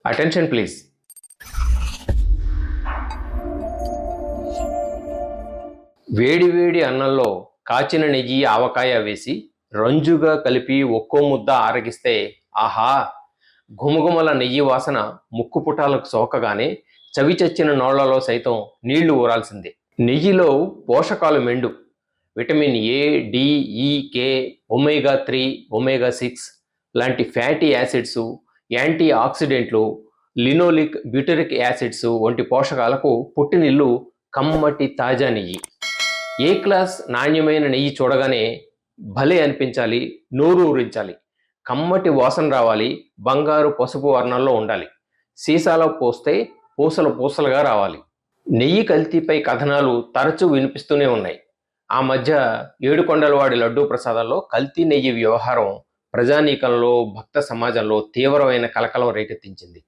Attention please. వేడి వేడి అన్నంలో కాచిన నెయ్యి ఆవకాయ వేసి రంజుగా కలిపి ఒక్కో ముద్ద ఆరగిస్తే ఆహా, ఘుమఘుమల నెయ్యి వాసన ముక్కు పుటాలకు సోకగానే చవి చచ్చిన నోళ్లలో సైతం నీళ్లు ఊరాల్సిందే. నెయ్యిలో పోషకాలు మెండు. విటమిన్ ఏ, డి, ఈ, కే, ఒమేగా 3, ఒమేగా 6 లాంటి ఫ్యాటీ యాసిడ్స్, యాంటీ ఆక్సిడెంట్లు, లినోలిక్, బ్యూటరిక్ యాసిడ్స్ వంటి పోషకాలకు పుట్టినిల్లు కమ్మటి తాజా నెయ్యి. ఏ క్లాస్ నాణ్యమైన నెయ్యి చూడగానే భలే అనిపించాలి, నోరు ఊరించాలి, కమ్మటి వాసన రావాలి, బంగారు పసుపు వర్ణంలో ఉండాలి, సీసాలో పోస్తే పూసలు పూసలుగా రావాలి. నెయ్యి కల్తీపై కథనాలు తరచూ వినిపిస్తూనే ఉన్నాయి. ఆ మధ్య ఏడుకొండలవాడి లడ్డూ ప్రసాదంలో కల్తీ నెయ్యి వ్యవహారం ప్రజానీకంలో, భక్త సమాజంలో తీవ్రమైన కలకలం రేకెత్తించింది.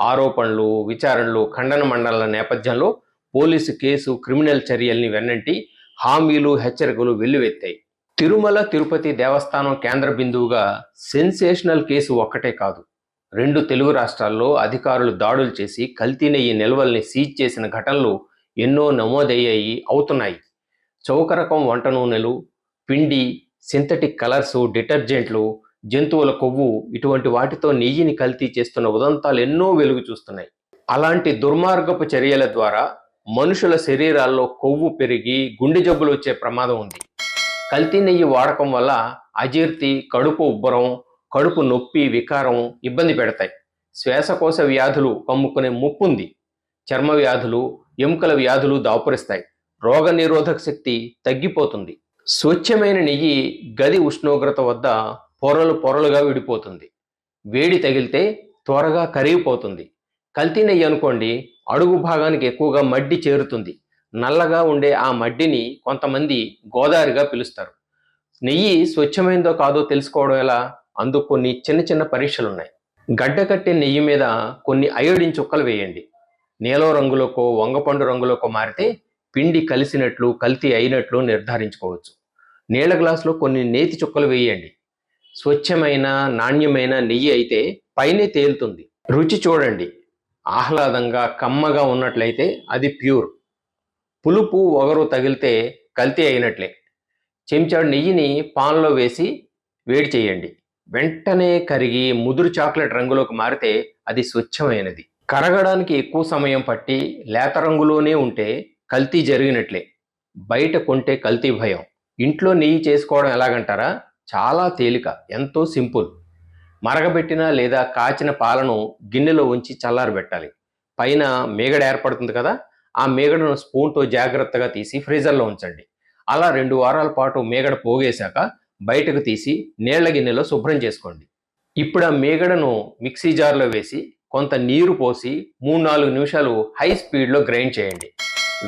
ఆరోపణలు, విచారణలు, ఖండన మండల నేపథ్యంలో పోలీసు కేసు, క్రిమినల్ చర్యల్ని వెన్నంటి హామీలు, హెచ్చరికలు వెల్లువెత్తాయి. తిరుమల తిరుపతి దేవస్థానం కేంద్ర బిందువుగా సెన్సేషనల్ కేసు ఒక్కటే కాదు, 2 తెలుగు రాష్ట్రాల్లో అధికారులు దాడులు చేసి కల్తీ నెయ్యి నిల్వల్ని సీజ్ చేసిన ఘటనలు ఎన్నో నమోదయ్యాయి, అవుతున్నాయి. చౌక రకం వంట నూనెలు, పిండి, సింథటిక్ కలర్సు, డిటర్జెంట్లు, జంతువుల కొవ్వు ఇటువంటి వాటితో నెయ్యిని కల్తీ చేస్తున్న ఉదంతాలు ఎన్నో వెలుగు చూస్తున్నాయి. అలాంటి దుర్మార్గపు చర్యల ద్వారా మనుషుల శరీరాల్లో కొవ్వు పెరిగి గుండె జబ్బులు వచ్చే ప్రమాదం ఉంది. కల్తీ నెయ్యి వాడకం వల్ల అజీర్తి, కడుపు ఉబ్బరం, కడుపు నొప్పి, వికారం ఇబ్బంది పెడతాయి. శ్వాసకోశ వ్యాధులు కమ్ముకునే ముప్పుంది. చర్మ వ్యాధులు, ఎముకల వ్యాధులు దాపురిస్తాయి. రోగ నిరోధక శక్తి తగ్గిపోతుంది. స్వచ్ఛమైన నెయ్యి గది ఉష్ణోగ్రత వద్ద పొరలు పొరలుగా విడిపోతుంది. వేడి తగిలితే త్వరగా కరిగిపోతుంది. కల్తీ నెయ్యి అనుకోండి, అడుగు భాగానికి ఎక్కువగా మడ్డి చేరుతుంది. నల్లగా ఉండే ఆ మడ్డిని కొంతమంది గోదావరిగా పిలుస్తారు. నెయ్యి స్వచ్ఛమైనదో కాదో తెలుసుకోవడం ఎలా? అందుకు కొన్ని చిన్న చిన్న పరీక్షలున్నాయి. గడ్డకట్టే నెయ్యి మీద కొన్ని అయోడిన్ చుక్కలు వేయండి. నీలం రంగులోకో, వంగపండు రంగులోకో మారితే పిండి కలిసినట్లు, కల్తీ అయినట్లు నిర్ధారించుకోవచ్చు. నీళ్ల గ్లాసులో కొన్ని నేతి చుక్కలు వేయండి. స్వచ్ఛమైన, నాణ్యమైన నెయ్యి అయితే పైనే తేలుతుంది. రుచి చూడండి. ఆహ్లాదంగా, కమ్మగా ఉన్నట్లయితే అది ప్యూర్. పులుపు, ఒగరు తగిలితే కల్తీ అయినట్లే. చెంచాడు నెయ్యిని పాన్లో వేసి వేడి చేయండి. వెంటనే కరిగి ముదురు చాక్లెట్ రంగులోకి మారితే అది స్వచ్ఛమైనది. కరగడానికి ఎక్కువ సమయం పట్టి లేత రంగులోనే ఉంటే కల్తీ జరిగినట్లే. బయట కొంటే కల్తీ భయం. ఇంట్లో నెయ్యి చేసుకోవడం ఎలాగంటారా? చాలా తేలిక, ఎంతో సింపుల్. మరగబెట్టిన లేదా కాచిన పాలను గిన్నెలో ఉంచి చల్లారబెట్టాలి. పైన మీగడ ఏర్పడుతుంది కదా, ఆ మీగడను స్పూన్తో జాగ్రత్తగా తీసి ఫ్రీజర్లో ఉంచండి. అలా 2 వారాల పాటు మీగడ పోగేశాక బయటకు తీసి నీళ్ల గిన్నెలో శుభ్రం చేసుకోండి. ఇప్పుడు ఆ మీగడను మిక్సీ జార్లో వేసి కొంత నీరు పోసి 3-4 నిమిషాలు హై స్పీడ్లో గ్రైండ్ చేయండి.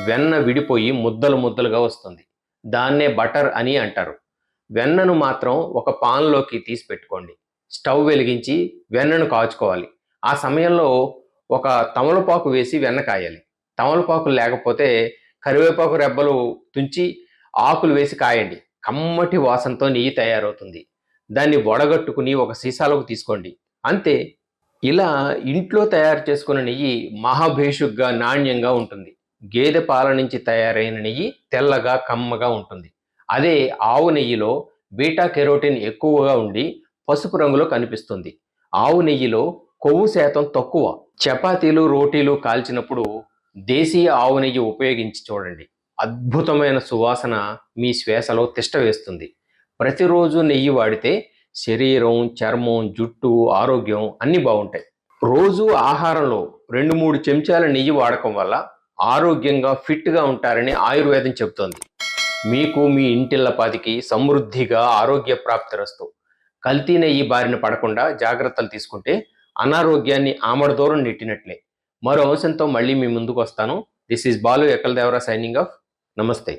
వెన్న విడిపోయి ముద్దలు ముద్దలుగా వస్తుంది. దాన్నే బటర్ అని అంటారు. వెన్నను మాత్రం ఒక పాన్లోకి తీసి పెట్టుకోండి. స్టవ్ వెలిగించి వెన్నను కాచుకోవాలి. ఆ సమయంలో ఒక తమలపాకు వేసి వెన్న కాయాలి. తమలపాకులు లేకపోతే కరివేపాకు రెబ్బలు తుంచి ఆకులు వేసి కాయండి. కమ్మటి వాసనతో నెయ్యి తయారవుతుంది. దాన్ని వడగట్టుకుని ఒక సీసాలోకి తీసుకోండి. అంతే. ఇలా ఇంట్లో తయారు చేసుకున్న నెయ్యి మహాభేషుగ్గా, నాణ్యంగా ఉంటుంది. గేదె పాల నుంచి తయారైన నెయ్యి తెల్లగా, కమ్మగా ఉంటుంది. అదే ఆవు నెయ్యిలో బీటా కెరోటిన్ ఎక్కువగా ఉండి పసుపు రంగులో కనిపిస్తుంది. ఆవు నెయ్యిలో కొవ్వు శాతం తక్కువ. చపాతీలు, రోటీలు కాల్చినప్పుడు దేశీయ ఆవు నెయ్యి ఉపయోగించి చూడండి. అద్భుతమైన సువాసన మీ శ్వాసలో తిష్ట వేస్తుంది. ప్రతిరోజు నెయ్యి వాడితే శరీరం, చర్మం, జుట్టు, ఆరోగ్యం అన్నీ బాగుంటాయి. రోజు ఆహారంలో 2-3 చెంచాల నెయ్యి వాడకం వల్ల ఆరోగ్యంగా, ఫిట్గా ఉంటారని ఆయుర్వేదం చెబుతోంది. మీకు, మీ ఇంటిల్లపాదికి సమృద్ధిగా ఆరోగ్య ప్రాప్తిరస్తు. కల్తీ నెయ్యి బారిన పడకుండా జాగ్రత్తలు తీసుకుంటే అనారోగ్యాన్ని ఆమడ దూరం నెట్టినట్లే. మరో అంశంతో మళ్ళీ మీ ముందుకు వస్తాను. This is Balu Ekkala Devara signing off. నమస్తే.